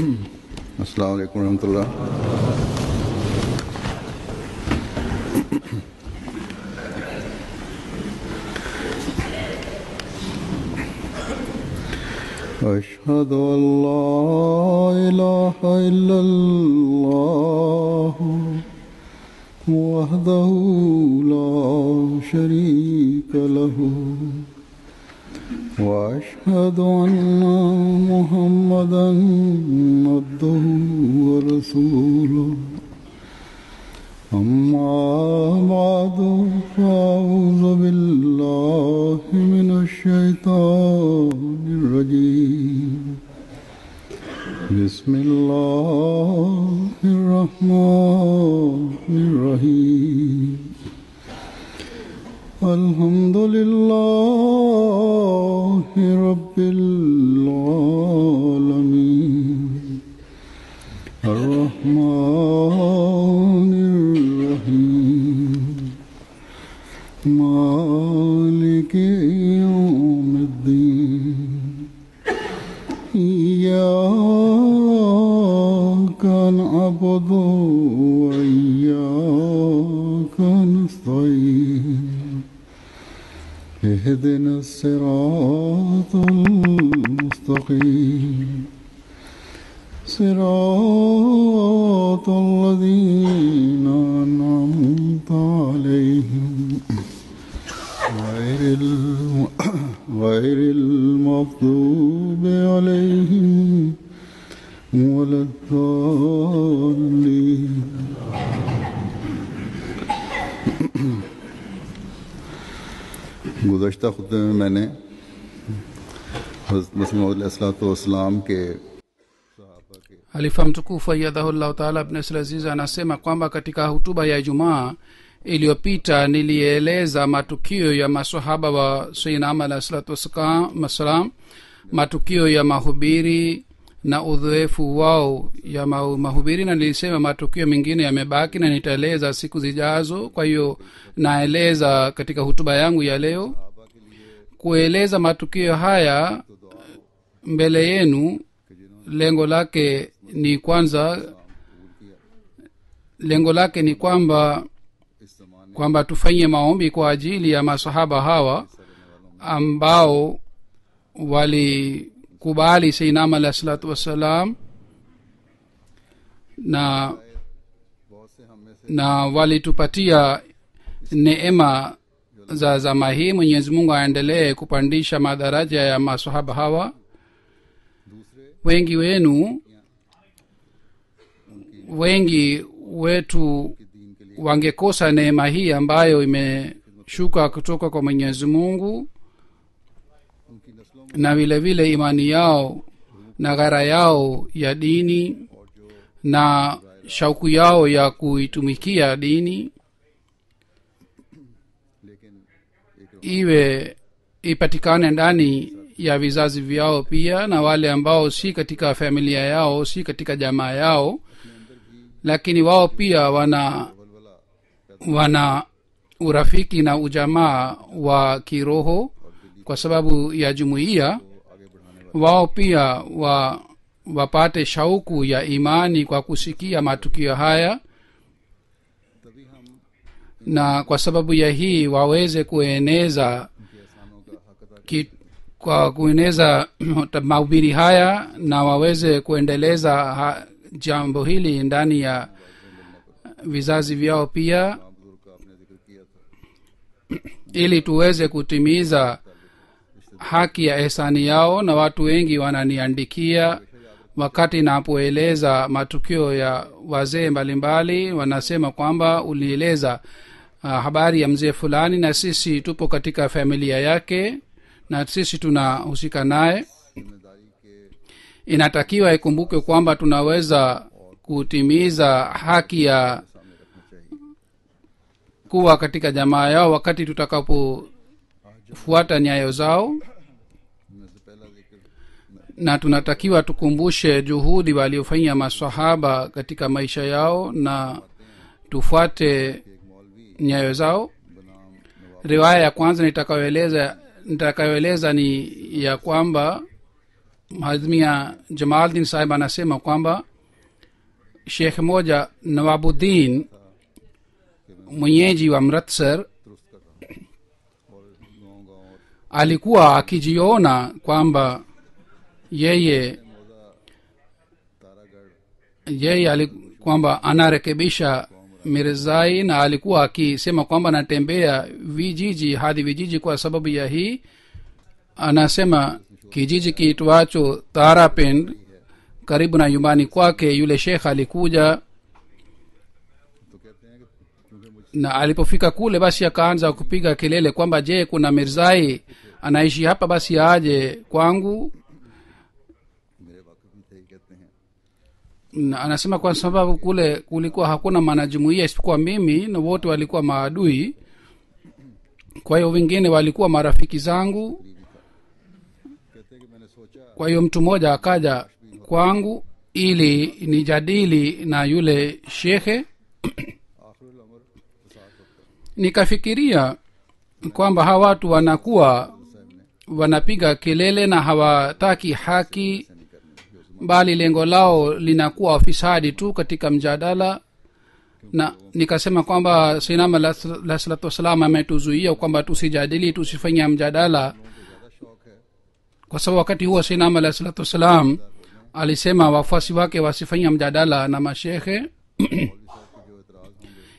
अस्सलाम वालेकुम रहमतुल्लाह। अशहदु अल्ला इलाहा इल्लल्लाह वहदहु ला शरीका लहू वअशहदु अन्ना मुहम्मदन अब्दुहु व रसूलुहु अम्मा बअदु फ़अऊज़ु बिल्लाहि मिनश शैतानिर रजीम बिस्मिल्लाहिर रहमानिर रहीम अल्हम्दुलिल्लाहि रब्बिल आलमीन अर्रहमानिर रहीम मालिकि यौमिद्दीन इय्याका नअबुदु व इय्याका नस्तईन اهدنا الصراط المستقيم صراط الذين أنعمت عليهم غير المغضوب عليهم ولا الضالين गुज़श्ता खुतबे में मैंने हज़रत मसीह मौऊद अलैहिस्सलाम के Halifa mtukufu ayyadahullahu ta'ala ibn Aziz anasema kwamba katika hutuba ya Ijumaa iliyopita nilieleza matukio ya maswahaba wa Sayyidina Ahmad alayhi salatu wasalam, matukio ya mahubiri na udhoefu wao ya mahubiri, na nilisema matukio mengine yamebaki na nitaeleza siku zijazo. Kwa hiyo naeleza katika hutuba yangu ya leo kueleza matukio haya mbele yenu. Lengo lake ni kwamba tufanye maombi kwa ajili ya masahaba hawa ambao walikubali Sayyidina Ahmad alayhi salatu wassalam na walitupatia neema za zama hii. Mwenyezi Mungu aendelee kupandisha madaraja ya masahaba hawa. Wengi wetu wangekosa neema hii ambayo imeshuka kutoka kwa Mwenyezi Mungu, na vile vile imani yao na ghara yao ya dini na shauku yao ya kuitumikia dini ipatikane ndani ya vizazi vyao pia, na wale ambao si katika familia yao, si katika jamaa yao, lakini wao pia wana urafiki na ujamaa wa kiroho kwa sababu ya jumuiya, wao pia wapate shauku ya imani kwa kusikia matukio haya, na kwa sababu ya hii waweze kueneza mahubiri haya na waweze kuendeleza jambo hili ndani ya vizazi vyao pia, ili tuweze kutimiza haki ya ihsani yao. Na watu wengi wananiandikia wakati napoeleza matukio ya wazee mbalimbali, wanasema kwamba ulieleza habari ya mzee fulani na sisi tupo katika familia yake na sisi tunahusika naye. Inatakiwa ikumbuke kwamba tunaweza kutimiza haki ya kuwa katika jamaa yao wakati tutakapofuata nyayo zao, na tunatakiwa tukumbushe juhudi waliofanya maswahaba katika maisha yao na tufuate nyayo zao. Riwaya ya kwanza nitakayoeleza ni ya kwamba hazmia jamaldin sahib anasema kwamba shekh moja nawabuddin mwenyeji wa mratsar alikuwa akijiona kwamba yeye kwamba anarekebisha mirzai, na alikuwa akisema kwamba anatembea vijiji hadi vijiji kwa sababu ya hii. Anasema kijiji kiitwacho Tarapend karibu na nyumbani kwake yule shekh alikuja, na alipofika kule basi akaanza kupiga kelele kwamba je, kuna mirzai anaishi hapa, basi aje kwangu. Na anasema kwa sababu kule kulikuwa hakuna mwanajumuiya isipokuwa mimi, na wote walikuwa maadui, kwa hiyo wengine walikuwa marafiki zangu. Kwa hiyo mtu mmoja akaja kwangu ili nijadili na yule shekhe. Nikafikiria kwamba hawa watu wanakuwa wanapiga kelele na hawataki haki, bali lengo lao linakuwa ufisadi tu katika mjadala. Na nikasema kwamba Sayyidina alayhi salatu wasalam ametuzuia kwamba tusijadili, tusifanye mjadala, kwa sababu wakati huo Sayyidina alayhi salatu wasalam alisema wafuasi wake wasifanye mjadala na mashekhe.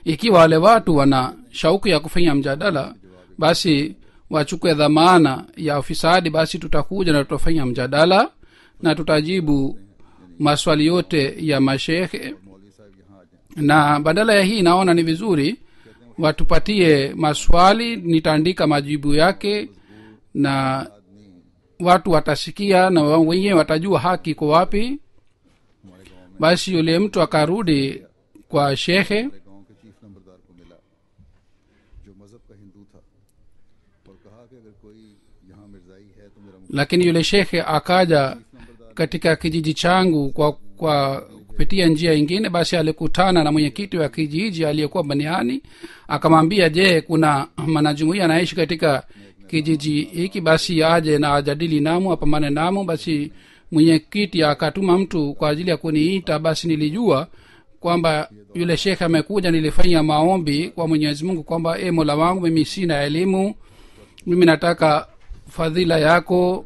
Ikiwa wale watu wana shauku ya kufanya mjadala, basi wachukue dhamana ya ufisadi, basi tutakuja na tutafanya mjadala na tutajibu maswali yote ya mashekhe. Na badala ya hii naona ni vizuri watupatie maswali, nitaandika majibu yake na watu watasikia na wenyewe watajua haki kwa wapi. Basi yule mtu akarudi kwa shekhe, lakini yule shekhe akaja katika kijiji changu kwa kupitia njia ingine. Basi alikutana na mwenyekiti wa kijiji aliyekuwa baniani, akamwambia je, kuna mwanajumuiya anaishi katika kijiji hiki, basi aje na ajadili namu, apambane namu. Basi mwenyekiti akatuma mtu kwa ajili ya kuniita. Basi nilijua kwamba yule shekhe amekuja. Nilifanya maombi kwa Mwenyezi Mungu kwamba Mola wangu, mimi sina elimu, mimi nataka fadhila yako,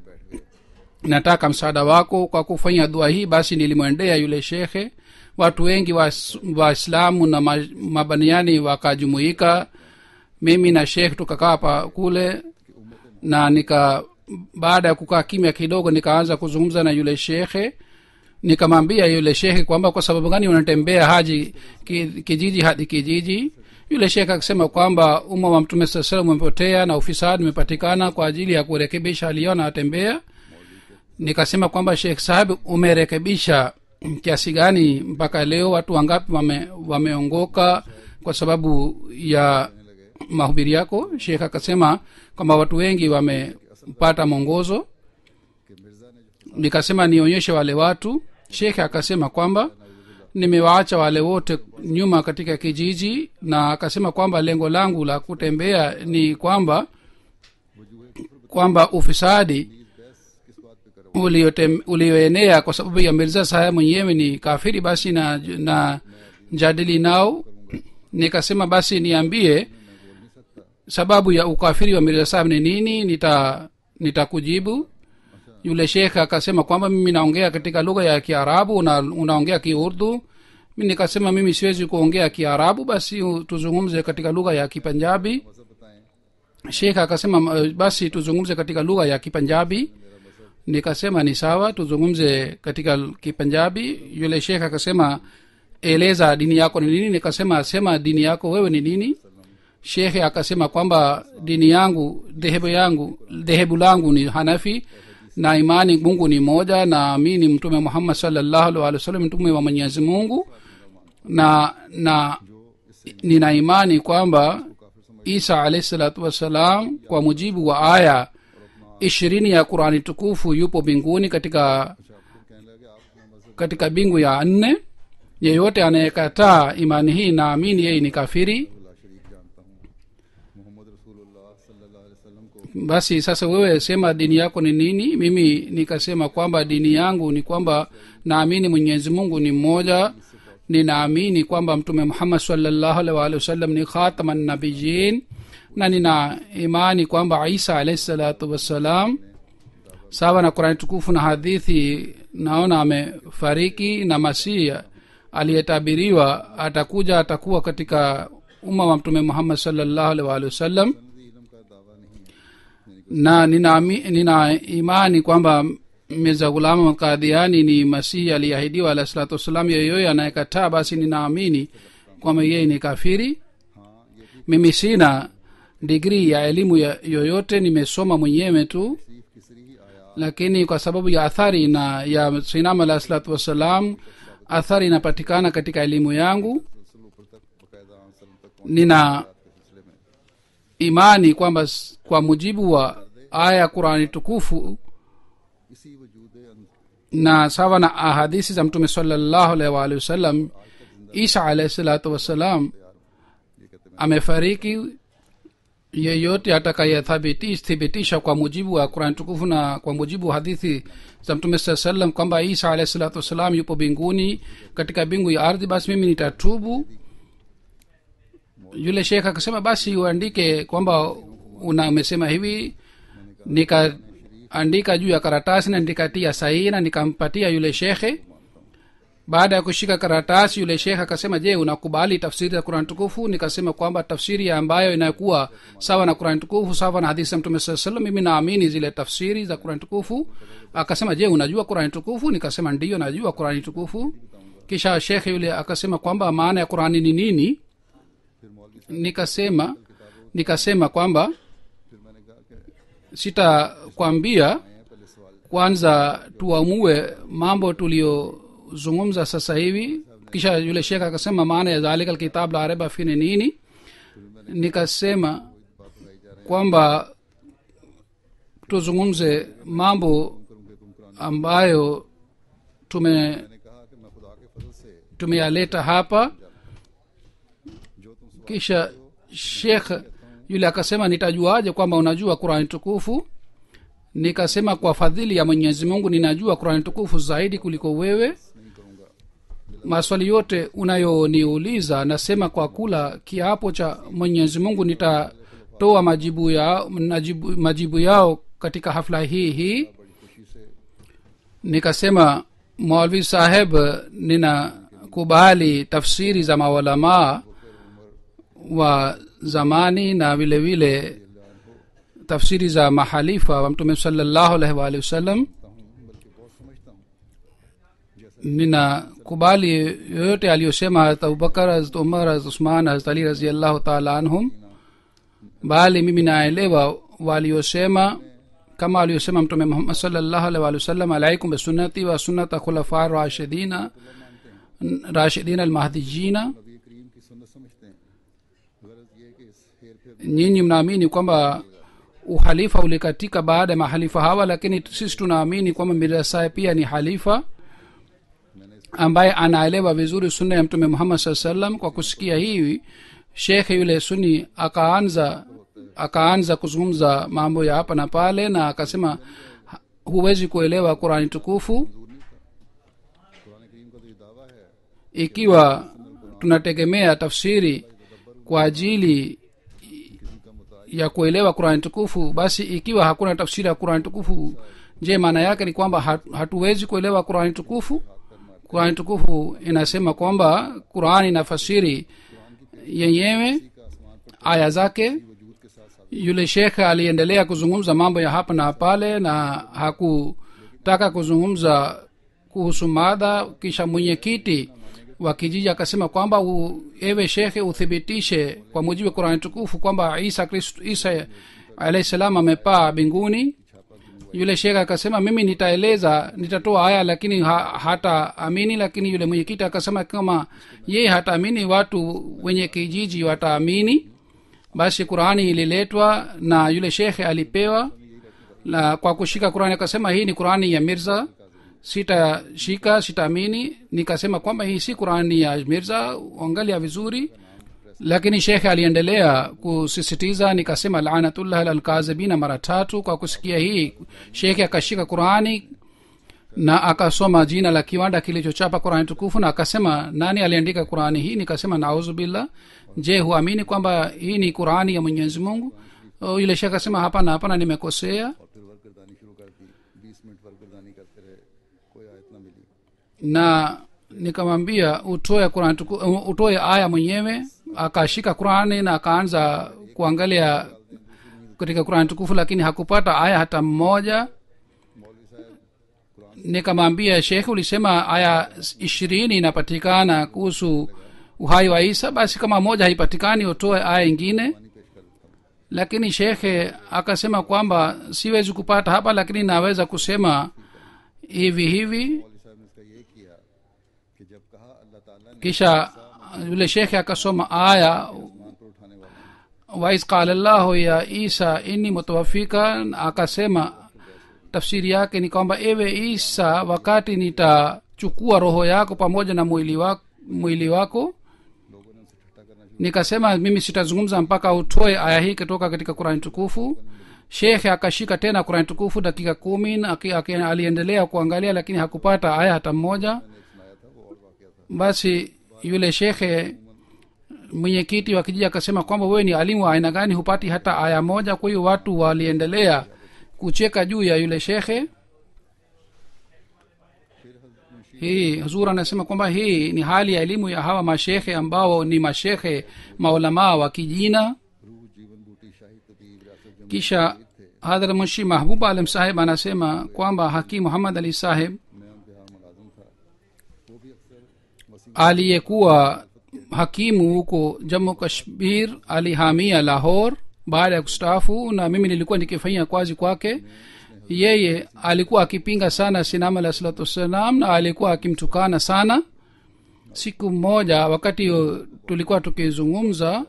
nataka msaada wako. Kwa kufanya dua hii basi nilimwendea yule shekhe. Watu wengi waislamu na mabaniani wakajumuika, mimi na shekhe tukakaa pa kule, na baada ya kukaa kimya kidogo nikaanza kuzungumza na yule shekhe. Nikamwambia yule shekhe kwamba kwa sababu gani unatembea haji kijiji hadi kijiji. Yule shekhe akasema kwamba umma wa Mtume sallallahu alayhi wasallam umepotea na ufisadi umepatikana, kwa ajili ya kurekebisha aliona atembea. Nikasema kwamba Sheikh Sahib, umerekebisha kiasi gani mpaka leo? Watu wangapi wameongoka kwa sababu ya mahubiri yako? Sheikh akasema kwamba watu wengi wamepata mwongozo. Nikasema nionyeshe wale watu. Sheikh akasema kwamba nimewaacha wale wote nyuma katika kijiji, na akasema kwamba lengo langu la kutembea ni kwamba ufisadi ulioenea kwa sababu ya Mirza Sahib mwenyewe ni kafiri, basi na jadili nao. Nikasema basi niambie sababu ya ukafiri wa Mirza Sahib ni nini, nitakujibu. Yule shekha akasema kwamba mimi naongea katika lugha ya Kiarabu na unaongea Kiurdu. Mimi nikasema mimi siwezi kuongea Kiarabu, basi tuzungumze katika lugha ya Kipunjabi. Shekha akasema basi tuzungumze katika lugha ya Kipunjabi. Nikasema ni sawa, tuzungumze katika Kipunjabi. Yule shekha akasema eleza dini yako ni nini. Nikasema sema dini yako wewe ni nini. Shekhe akasema kwamba dini yangu, dhehebu langu ni Hanafi, na imani Mungu ni moja, na mimi ni Mtume Muhammad sallallahu alaihi wasallam mtume wa Mwenyezi Mungu, na nina imani kwamba Isa alayhi salatu wasalam kwa mujibu wa aya 20 ya Qur'ani tukufu yupo mbinguni katika bingu ya 4. Yeyote anayekataa imani hii naamini yeye ni kafiri. basi sasa wewe sema dini yako ni nini. Mimi nikasema kwamba dini yangu ni kwamba naamini Mwenyezi Mungu ni mmoja, ninaamini kwamba Mtume Muhammad sallallahu alaihi wasallam ni khataman nabiyyin, na nina imani kwamba Isa alayhi salatu wassalam sawa na Qur'an tukufu na hadithi naona amefariki, na Masihi aliyetabiriwa atakuwa katika umma wa Mtume Muhammad sallallahu alaihi wasallam. Na nina imani kwamba Mirza Ghulam Ahmad Qadiani ni Masihi aliyeahidiwa alayhi salatu wassalam. Yeyote anayekataa basi ninaamini kwamba yeye ni kafiri. Mimi sina degree ya elimu yoyote, nimesoma mwenyewe tu, lakini kwa sababu ya athari na ya Sayyidina alayhi salatu wassalam, athari inapatikana katika elimu yangu. Nina imani kwamba kwa mujibu wa aya Qur'ani tukufu na sawa na ahadisi za Mtume sallallahu alaihi wasallam, Isa alayhi salatu wassalam amefariki. Yeyote atakayethibitisha kwa mujibu wa Qur'an tukufu na kwa mujibu wa hadithi za Mtume sallallahu alaihi wasallam kwamba Isa alayhi salatu wassalam yupo binguni katika bingu ya ardhi, basi mimi nitatubu. Yule shekha akasema basi uandike kwamba umesema hivi. Nikaandika juu ya karatasi na nikatia sahihi na nikampatia yule shekhe. Baada ya kushika karatasi, yule shekhe akasema, je, unakubali tafsiri za Qur'an tukufu? Nikasema kwamba tafsiri ambayo inakuwa sawa na Qur'an tukufu, sawa na hadithi za Mtume sallallahu alaihi wasallam, mimi naamini zile tafsiri za Qur'an tukufu. Akasema, je, unajua Qur'an tukufu? Nikasema ndiyo, najua Qur'an tukufu. Kisha shekhe yule akasema kwamba maana ya Qur'ani ni nini? Nikasema kwamba sitakwambia, kwanza tuamue mambo tuliyozungumza sasa hivi. Kisha yule shekha akasema maana ya zalika alkitab la raiba fi ni nini? Nikasema kwamba tuzungumze mambo ambayo tumeyaleta hapa. Kisha shekh yule akasema, nitajuaje kwamba unajua Qur'an tukufu? Nikasema kwa fadhili ya Mwenyezi Mungu ninajua Qur'an tukufu zaidi kuliko wewe. Maswali yote unayoniuliza nasema kwa kula kiapo cha Mwenyezi Mungu nitatoa majibu yao katika hafla hii. Nikasema, Maulvi Saheb, ninakubali tafsiri za maulama wa zamani na vile vile tafsiri za mahalifa wa Mtume sallallahu alaihi wasallam. Ninakubali yote aliyosema Hazrat Abubakar, Hazrat Umar, Hazrat Usman, Hazrat Ali radhiyallahu ta'ala anhum, bali mimi naelewa waliosema kama aliyosema Mtume Muhammad sallallahu alaihi wasallam, alaikum bisunnati wa sunnati khulafa'ir rashidin al-mahdiyyin. Nyinyi mnaamini kwamba uhalifa ulikatika baada ya mahalifa hawa, lakini sisi tunaamini kwamba Mirza Sahib pia ni halifa ambaye anaelewa vizuri sunna ya Mtume Muhammad sallallahu alaihi wasallam. Kwa kusikia hivi, shekhe yule Sunni akaanza kuzungumza mambo ya hapa na pale, na akasema huwezi kuelewa Qur'ani tukufu ikiwa tunategemea tafsiri kwa ajili ya kuelewa Qur'an tukufu. Basi ikiwa hakuna tafsiri ya Qur'an tukufu, je, maana yake ni kwamba hatuwezi kuelewa Qur'an tukufu? Qur'an tukufu inasema kwamba Qur'an inafasiri yenyewe aya zake. Yule shekhe aliendelea kuzungumza mambo ya hapa na pale na hakutaka kuzungumza kuhusu mada. Kisha mwenyekiti wa kijiji akasema kwamba ewe shekhe, uthibitishe kwa mujibu wa Qur'an tukufu kwamba Isa alayhi salam amepaa binguni. Yule shekhe akasema, mimi nitatoa aya lakini hata amini. Lakini yule mwenyekiti akasema kama yeye hataamini, watu wenye kijiji wataamini. Basi Qur'ani ililetwa na yule shekhe alipewa, na kwa kushika Qur'ani akasema hii ni Qur'ani ya Mirza, sitaamini. Nikasema kwamba hii si Qur'ani ya Mirza, angalia vizuri. lakini shekhe aliendelea kusisitiza. Nikasema laanatullah alalkazibina mara 3. Kwa kusikia hii shekhe akashika qurani na akasoma jina la kiwanda kilichochapa qurani tukufu na akasema, nani aliandika qurani hii? Nikasema nauzu billah, je, huamini kwamba hii ni qurani ya mwenyezi mungu? Yule shekhe akasema, hapana nimekosea. और फिर वर्करदानी शुरू कर दी, 20 मिनट वर्करदानी करते रहे, कोई आयत ना मिली। na nikamwambia utoe aya mwenyewe. Akashika qurani na akaanza kuangalia katika qurani tukufu, lakini hakupata aya hata mmoja. Nikamwambia, shekhe, ulisema aya 20 inapatikana kuhusu uhai wa Isa, basi kama moja haipatikani utoe aya ingine. Lakini shekhe akasema kwamba siwezi kupata hapa, lakini naweza kusema hivi. Kisha yule shekhe akasoma aya, wais qala llahu ya Isa inni mutawafika. Akasema tafsiri yake ni kwamba, ewe Isa, wakati nitachukua roho yako pamoja na mwili wako. Nikasema mimi sitazungumza mpaka utoe aya hii kutoka katika Qur'an tukufu. Shekhe akashika tena Qur'an tukufu dakika 10, aliendelea kuangalia lakini hakupata aya hata mmoja. Basi yule shekhe mwenyekiti wa kijiji akasema kwamba, wewe ni alimu wa aina gani, hupati hata aya moja? Kwa hiyo watu waliendelea kucheka juu ya yule shekhe. Hii huzur anasema kwamba hii ni hali ya elimu ya hawa mashekhe ambao ni mashekhe maulamaa wa kijina. Kisha hadhrat munshi mahbub alam saheb anasema kwamba hakim Muhammad Ali saheb aliyekuwa hakimu huko Jammu Kashmir alihamia Lahore baada ya kustaafu, na mimi nilikuwa nikifanyia kazi kwake. Yeye alikuwa akipinga sana Sinam alayhi salatu wassalam na alikuwa akimtukana sana. Siku moja wakati tulikuwa tukizungumza,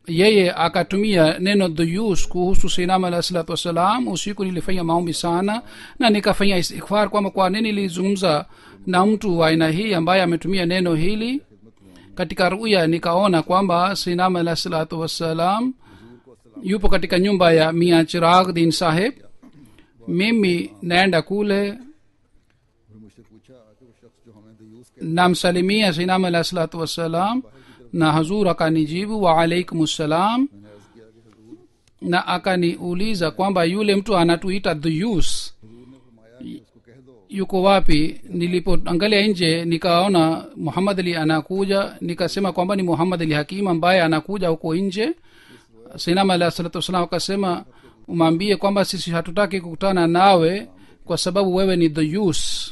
yeye akatumia neno dhuyus kuhusu Sinam alayhi salatu wassalam. Usiku nilifanya maombi sana na nikafanya istighfar kwamba kwa nini nilizungumza na mtu wa aina hii ambaye ametumia neno hili. Katika ruya nikaona kwamba Sinam alayhi salatu wassalam yupo katika nyumba ya Mia Chirag Din Saheb. Mimi naenda kule namsalimia Sinam alayhi salatu wassalam na hazur akanijibu wa alaikumussalam, na akaniuliza kwamba yule mtu anatuita dhuyus yuko wapi? Nilipoangalia nje nikaona Muhammad Ali anakuja. Nikasema kwamba ni Muhammad Ali Hakim ambaye anakuja huko nje. Sinam alayhi salatu wasallam akasema, umwambie kwamba sisi hatutaki kukutana nawe kwa sababu wewe ni dhuyus.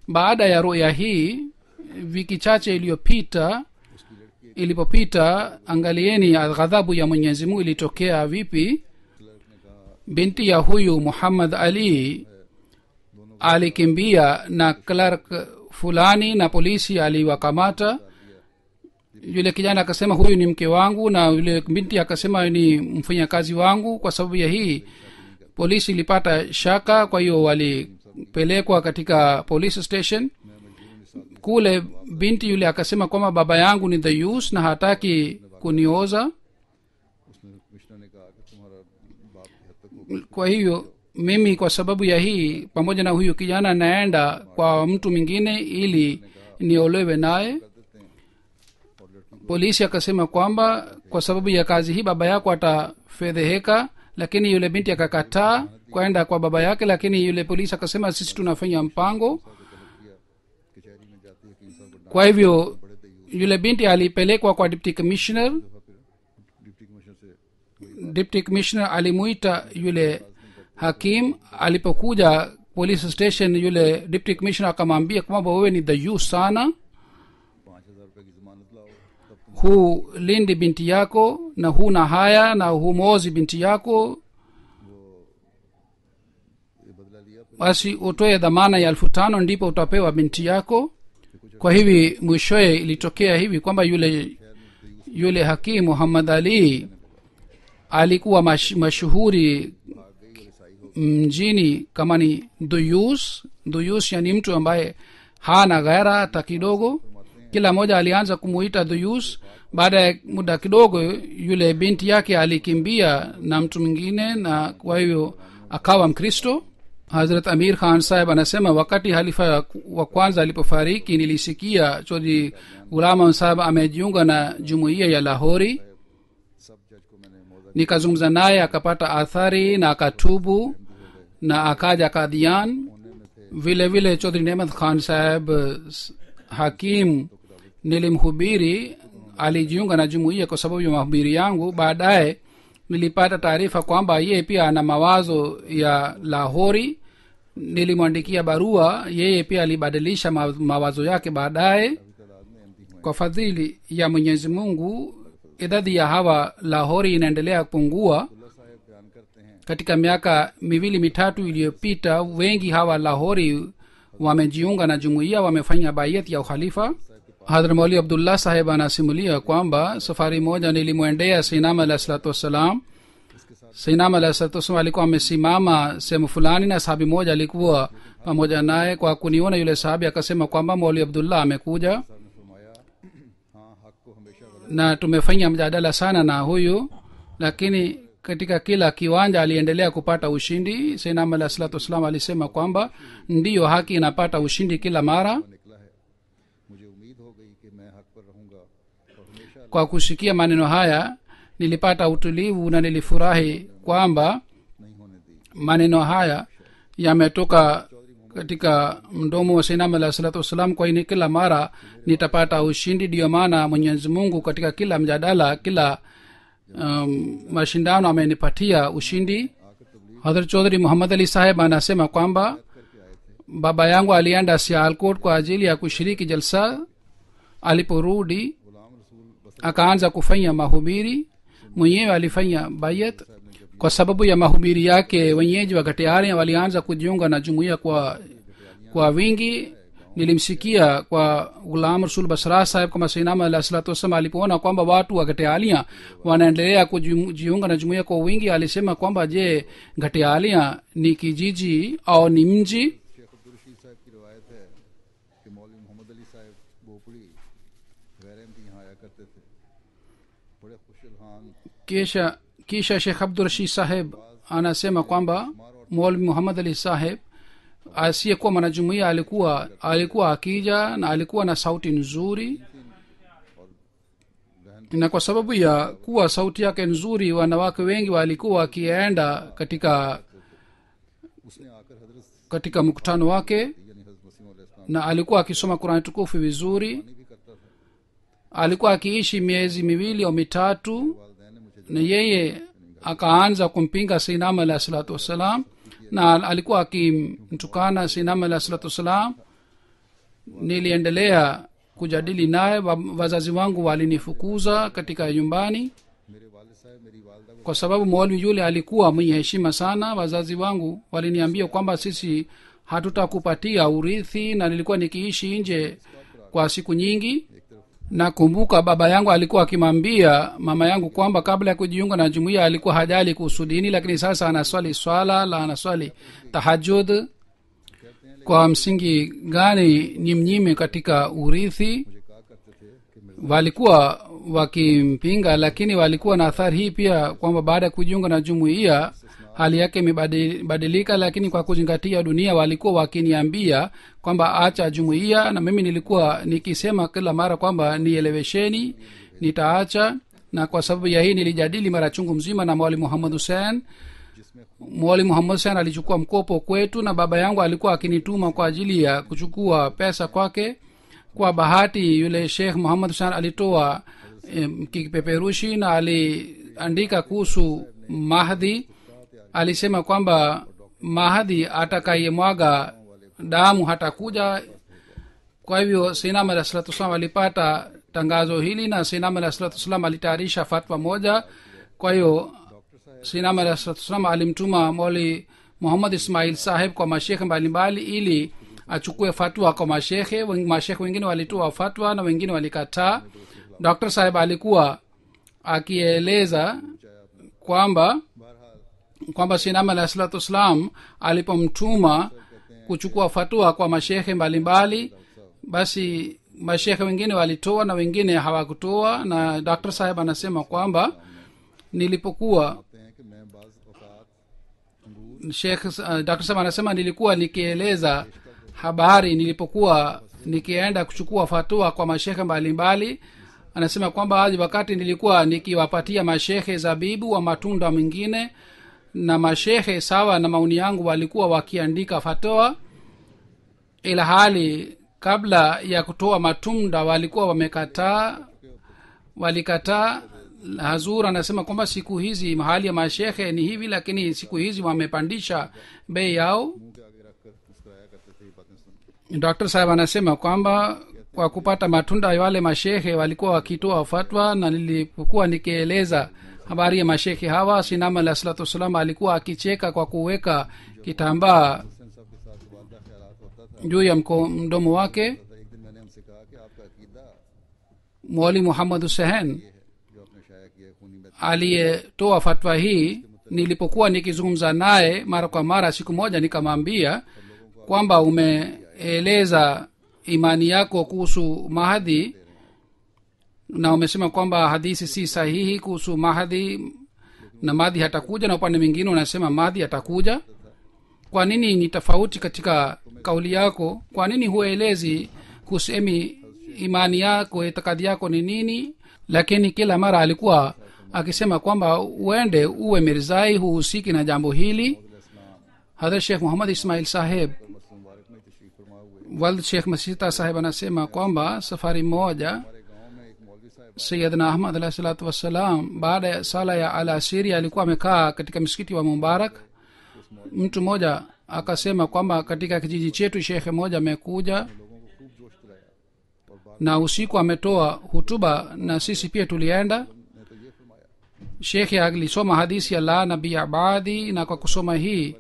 Baada ya ruya hii, wiki chache ilipopita, angalieni ghadhabu ya Mwenyezi Mungu ilitokea vipi. Binti ya huyu Muhammad Ali alikimbia na clerk fulani na polisi aliwakamata. Yule kijana akasema huyu ni mke wangu, na yule binti akasema ni mfanyakazi wangu. Kwa sababu ya hii polisi ilipata shaka, kwa hiyo walipelekwa katika police station. Kule binti yule akasema kwamba baba yangu ni dhayus na hataki kunioza. Kwa hiyo mimi kwa sababu ya hii pamoja na huyu kijana naenda kwa mtu mwingine ili niolewe naye. Polisi akasema kwamba kwa sababu ya kazi hii baba yako atafedheheka, lakini yule binti akakataa kwenda kwa baba yake. Lakini yule polisi akasema sisi tunafanya mpango. Kwa hivyo yule binti alipelekwa kwa deputy commissioner. Deputy commissioner alimuita yule hakim. Alipokuja police station, yule deputy commissioner akamwambia kwamba wewe ni dhayus sana, hulindi binti yako na huna haya na humozi binti yako, basi utoe dhamana ya 5,000 ndipo utapewa binti yako. Kwa hivi mwishoe ilitokea hivi kwamba yule hakim Muhammad Ali alikuwa mashuhuri mjini kama ni dhuyus, dhuyus yani mtu ambaye hana ghaira hata kidogo. Kila mmoja alianza kumuita dhuyus. baada ya muda kidogo yule binti yake alikimbia na mtu mwingine, na kwa hivyo akawa Mkristo. Hazrat Amir Khan sahib anasema wakati halifa wa kwanza alipofariki, nilisikia Chaudhry Ghulam sahib amejiunga na jumuiya ya Lahori. Nikazungumza naye, akapata athari na akatubu na akaja Qadian. vile vile Chaudhry Nemat Khan sahib hakim nilimhubiri, alijiunga na jumuiya kwa sababu ya mahubiri yangu. Baadaye nilipata taarifa kwamba yeye pia ana mawazo ya Lahori. Nilimwandikia barua, yeye pia alibadilisha mawazo yake. Baadaye kwa fadhili ya Mwenyezi Mungu idadi ya hawa Lahori inaendelea kupungua. Katika miaka 2-3 iliyopita wengi hawa Lahori wamejiunga na jumuiya, wamefanya bayat ya ukhalifa. Hadhrat Mauli Abdullah sahib anasimulia kwamba safari moja nilimwendea Sayyidina alayhi salatu wassalam. Sayyidina alayhi salatu wassalam alikuwa amesimama sehemu fulani na sahabi moja alikuwa pamoja naye. Kwa kuniona yule sahabi akasema kwamba Mauli Abdullah amekuja, na tumefanya mjadala sana na huyu, lakini katika kila kiwanja aliendelea kupata ushindi. Sayyidina alayhi salatu wassalam alisema kwamba ndiyo, haki inapata ushindi kila mara. Kwa kusikia maneno haya nilipata utulivu na nilifurahi kwamba maneno haya yametoka katika mdomo wa Sayyidina alayhi salatu wassalam. Kwa hiyo kila mara nitapata ushindi. Ndio maana Mwenyezi Mungu katika kila mjadala, kila mashindano amenipatia ushindi. Hazrat Chaudhry Muhammad Ali sahib anasema kwamba baba yangu alienda Sialkot kwa ajili ya kushiriki jalsa. Aliporudi akaanza kufanya mahubiri, mwenyewe alifanya bayat. Kwa sababu ya mahubiri yake wenyeji wa Katiari walianza kujiunga na jumuiya kwa wingi. Nilimsikia kwa Ghulam Rasul Basra sahib kama Sayyidina alayhi salatu wasallam alipoona kwamba watu wa Katialia wanaendelea kujiunga na jumuiya kwa wingi, alisema kwamba je, Katialia ni kijiji au ni mji? kisha Sheikh Abdul Rashid sahib anasema kwamba Maulvi Muhammad Ali sahib asiyekuwa mwanajumuiya alikuwa akija na alikuwa na sauti nzuri, na kwa sababu ya kuwa sauti yake nzuri wanawake wengi walikuwa wakienda katika mkutano wake, na alikuwa akisoma Qur'an tukufu vizuri. Alikuwa akiishi miezi 2 au 3, na yeye akaanza kumpinga Sayyidina alayhi salatu wassalam, na alikuwa akimtukana Sayyidina alayhi salatu wassalam. Niliendelea kujadili naye. Wazazi wangu walinifukuza katika nyumbani kwa sababu Maulvi yule alikuwa mwenye heshima sana. Wazazi wangu waliniambia kwamba sisi hatutakupatia urithi, na nilikuwa nikiishi nje kwa siku nyingi. Nakumbuka baba yangu alikuwa akimwambia mama yangu kwamba kabla ya kujiunga na jumuiya alikuwa hajali kuhusu dini, lakini sasa anaswali swala la anaswali tahajjud. Kwa msingi gani ni mnyime katika urithi? Walikuwa wakimpinga, lakini walikuwa na athari hii pia kwamba baada ya kujiunga na jumuiya hali yake imebadilika. Lakini kwa kuzingatia dunia walikuwa wakiniambia kwamba acha jumuiya, na mimi nilikuwa nikisema kila mara kwamba nielewesheni, nitaacha. Na kwa sababu ya hii nilijadili mara chungu mzima na Maulvi Muhammad Hussein. Maulvi Muhammad Hussein alichukua mkopo kwetu, na baba yangu alikuwa akinituma kwa ajili ya kuchukua pesa kwake. Kwa bahati yule Sheikh Muhammad Hussein alitoa kipeperushi na aliandika kuhusu Mahdi. Alisema kwamba Mahdi atakayemwaga damu hatakuja. Kwa hivyo Sayyidina alayhi salatu wasallam alipata tangazo hili, na Sayyidina alayhi salatu wasallam alitayarisha fatwa moja. Kwa hiyo Sayyidina alayhi salatu wasallam alimtuma Maulvi Muhammad Ismail sahib kwa mashekhe mbalimbali ili achukue fatwa kwa mashekhe. Mashekhe wengine walitoa fatwa na wengine walikataa. Dr. sahib alikuwa akieleza kwamba Sayyidina alayhi salatu wasallam alipomtuma kuchukua fatua kwa mashehe mbalimbali. Basi mashehe wengine walitoa na wengine hawakutoa, na dr saheb anasema kwamba nilipokuwa कहते हैं कि मैं बाज़ औक़ात dr saheb anasema nilikuwa nikieleza habari nilipokuwa nikienda kuchukua fatua kwa mashehe mbalimbali. Anasema kwamba hadi wakati nilikuwa nikiwapatia mashehe zabibu wa matunda mengine, na mashehe sawa na maoni yangu walikuwa wakiandika fatua, ila hali kabla ya kutoa matunda walikuwa walikataa. Hazur anasema kwamba siku hizi mahali ya mashehe ni hivi, lakini siku hizi wamepandisha bei yao. मुंह के आगे रखकर मुस्कुराया करते थे, ये बातें सुन dr saheb anasema kwamba kwa kupata matunda ya wale mashehe walikuwa wakitoa fatwa, na nilipokuwa nikieleza habari ya mashehe hawa, sinama alah salatu wassalam alikuwa akicheka kwa kuweka kitambaa Hussain साहब के साथ वादा ख्यालात होता था। juu ya mdomo wake. एक दिन मैंने हमसे कहा कि आपका अकीदा mwali muhammad hussein ये है जो आपने शाया किया है, खूनी में aliyetoa fatwa hii, nilipokuwa nikizungumza naye mara kwa mara, siku moja nikamwambia kwamba umeeleza imani yako kuhusu mahdi na umesema kwamba hadithi si sahihi kuhusu mahdi, na mahdi hatakuja, na upande mwingine unasema mahdi hatakuja. Kwa nini ni tofauti katika kauli yako? Kwa nini huelezi kuhusu imani yako, itikadi yako ni nini? Lakini kila mara alikuwa akisema kwamba uende uwe mirzai, huhusiki na jambo hili. hadrat sheikh muhammad ismail saheb मसलन मुबारक में तशरीफ फरमा हुए। wald sheikh masita saheb anasema kwamba safari moja हमारे गांव में एक मौलवी साहब sayidna ahmad alahi salatu wassalam baada ya sala ya alasiri alikuwa amekaa katika msikiti wa mubarak. mtu mmoja akasema kwamba katika kijiji chetu shekhe moja amekuja लोगों को खूब जोश दिलाया और बाद na usiku ametoa hutuba, na sisi pia tulienda. ने तो ये फरमाया shekhe alisoma hadisi ya la nabii abadi, na kwa kusoma hii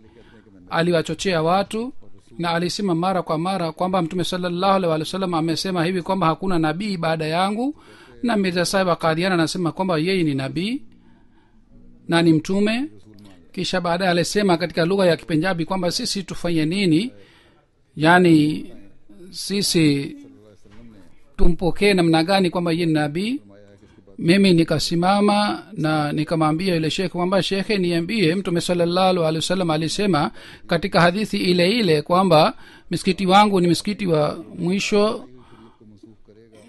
aliwachochea watu, na alisema mara kwa mara kwamba mtume sallallahu alaihi wasallam amesema hivi kwamba hakuna nabii baada yangu, na mirza sahib akadiana anasema kwamba yeye ni nabii na ni mtume. kisha baadaye alisema katika lugha ya kipenjabi kwamba sisi tufanye nini, yaani sisi tumpokee namna gani kwamba yeye ni nabii. mimi nikasimama na nikamwambia yule shekhe kwamba shekhe, niambie mtume sallallahu alaihi wasallam alisema katika hadithi ile ile kwamba msikiti wangu ni msikiti wa mwisho,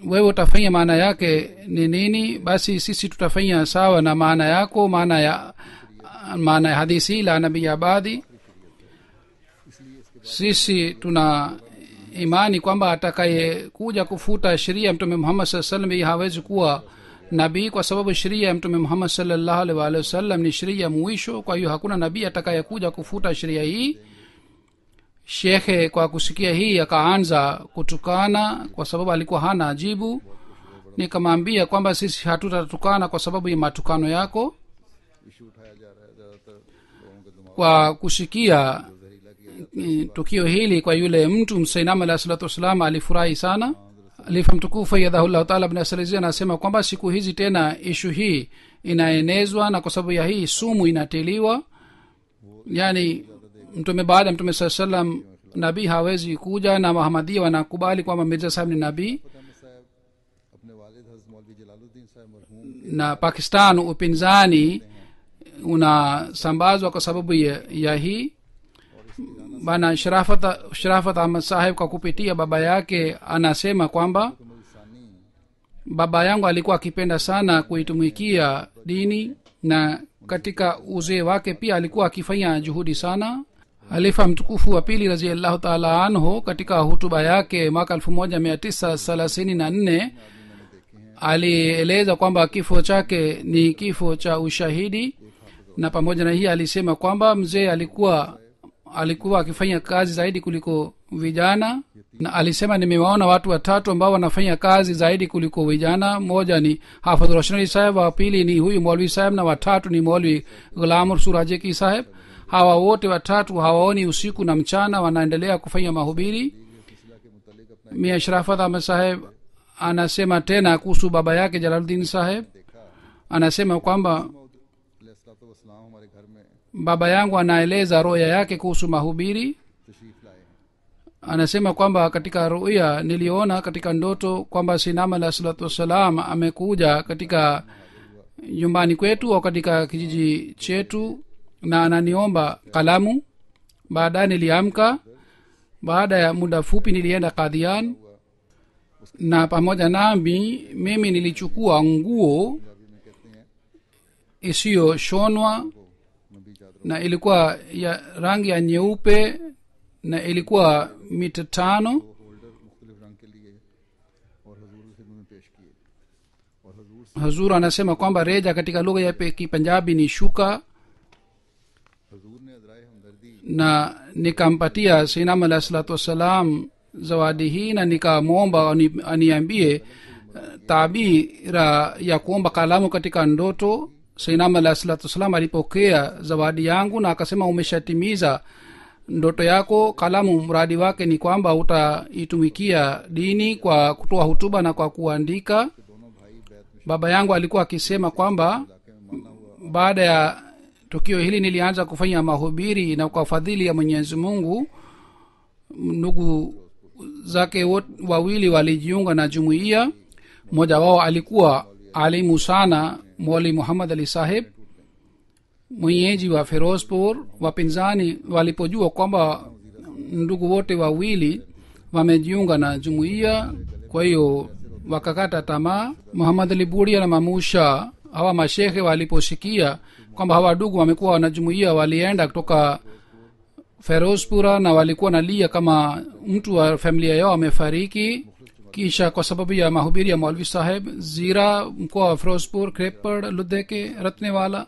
wewe utafanya maana yake ni nini? Basi sisi tutafanya sawa na maana yako, maana ya hadithi la nabii abadi. sisi tuna imani kwamba atakaye kuja kufuta sheria ya mtume muhammad saa salam hii hawezi kuwa nabii, kwa sababu sheria ya mtume muhammad sallallahu alaihi wasallam ni sheria mwisho. kwa hiyo hakuna nabii atakayekuja kufuta sheria hii. shekhe kwa kusikia hii akaanza kutukana kwa sababu alikuwa hana ajibu. nikamwambia kwamba sisi hatutatukana kwa sababu ya matukano yako. Issue उठाया जा रहा है, ज़्यादातर लोगों के दिमाग kwa kusikia tukio hili kwa yule mtu msainam alah salatu wassalam alifurahi sana. alifa mtukufu yadhahullahu taala bin asalizi anasema kwamba siku hizi tena ishu hii inaenezwa, na kwa sababu ya hii sumu inatiliwa, yaani mtume baada ya mtume saa salam nabii hawezi kuja, na mahamadia wanakubali kwamba mirza sahib ni nabii. Ahmad साहब अपने वालिद हज़रत मौलवी जलालुद्दीन साहब मरहूम na pakistan upinzani unasambazwa kwa sababu ya hii. bana sharafat ahmad saheb kwa kupitia baba yake anasema kwamba सानी baba yangu alikuwa akipenda sana kuitumikia dini, na katika uzee wake pia alikuwa akifanya juhudi sana. halifa mtukufu wa pili raziallahu taala anhu katika hutuba yake mwaka 1934 alieleza kwamba kifo chake ni kifo cha ushahidi, na pamoja na hii alisema kwamba mzee alikuwa akifanya kazi zaidi kuliko vijana, na alisema nimewaona watu watatu ambao wanafanya kazi zaidi kuliko vijana. mmoja ni hafidh roshanali saheb, wa pili ni huyu maulwi saheb, na watatu ni maulwi ghulam surajeki saheb. hawa wote watatu hawaoni usiku na mchana, wanaendelea kufanya mahubiri. mia sharafat ahmad saheb anasema tena kuhusu baba yake jalaluddin saheb, anasema kwamba अलैहिस्सलाम हमारे घर में baba yangu anaeleza roya yake kuhusu mahubiri. तशरीफ लाए हैं। anasema kwamba katika ruya niliona katika ndoto kwamba sinama alah salatu wassalam amekuja katika nyumbani kwetu au katika kijiji chetu na ananiomba kalamu. baadaye niliamka. baada ya muda fupi nilienda kadhian, na pamoja nami mimi nilichukua nguo isiyoshonwa na ilikuwa ya rangi ya nyeupe na ilikuwa mita 5. होल्डर मुख्तलिफ रंग के लिए और हजूर की खिदमत में पेश किए और हजूर hazur anasema kwamba reja katika lugha ya kipanjabi ni shuka, हजूर ने अजराए हमदर्दी na nikampatia sainam alah salatu wassalam zawadi hii na nikamwomba aniambie tabira ya kuomba kalamu katika ndoto. sainam alah salatu wassalam alipokea zawadi yangu na akasema, umeshatimiza ndoto yako. kalamu mradi wake ni kwamba utaitumikia dini kwa kutoa hutuba na kwa kuandika. baba yangu alikuwa akisema kwamba baada ya tukio hili nilianza kufanya mahubiri, na kwa fadhili ya Mwenyezi Mungu ndugu zake wawili walijiunga na jumuiya. mmoja wao alikuwa alimu sana, Mwali Muhammad Ali Sahib, mwenyeji wa Firozpur. wapinzani walipojua kwamba ndugu wote wawili wamejiunga na jumuiya, kwa hiyo wakakata tamaa. Muhammad Ali Budia na Mamusha, hawa mashehe, waliposikia kwamba hawa ndugu wamekuwa wanajumuiya, walienda kutoka Ferozpura na walikuwa nalia kama mtu wa familia yao amefariki. kisha kwa sababu ya mahubiri ya Maulvi Saheb, Zira, mkoa wa Firozpur, Krepad, Ludheke, Ratnewala,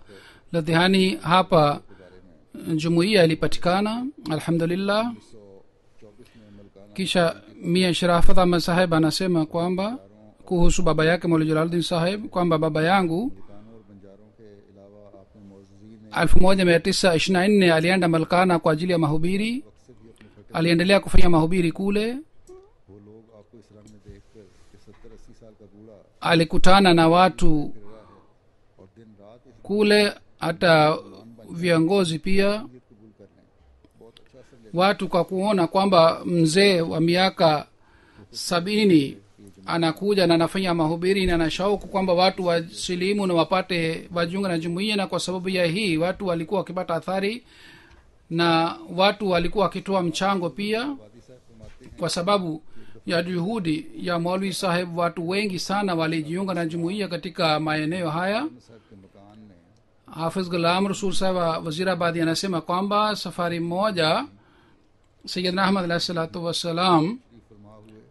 Ladhiani, hapa jumuiya ilipatikana alhamdulillah. kisha Mia Sharafat Ahmad Saheb anasema kwamba kuhusu baba yake Maulvi Jalaluddin Saheb kwamba baba yangu 1924 alienda Malkana kwa ajili ya mahubiri. aliendelea kufanya mahubiri kule. वो लोग आपको इस रंग में देखकर कि 70-80 साल का बूढ़ा alikutana na watu और दिन रात इस kule, hata viongozi pia. कबूल कर लें, बहुत अच्छा असर ले watu kwa kuona kwamba mzee wa miaka 70 anakuja na anafanya mahubiri na ana shauku kwamba watu wasilimu na wapate wajiunga na jumuiya. na kwa sababu ya hii watu walikuwa wakipata athari na watu walikuwa wakitoa mchango pia. kwa sababu ya juhudi ya Maulvi Saheb watu wengi sana walijiunga na jumuiya katika maeneo haya. साहब के मकान में Hafiz Ghulam Rasul Saheb wa Wazirabadi anasema kwamba safari moja Sayyidina Ahmad alayhi salatu wassalam फरमा हुए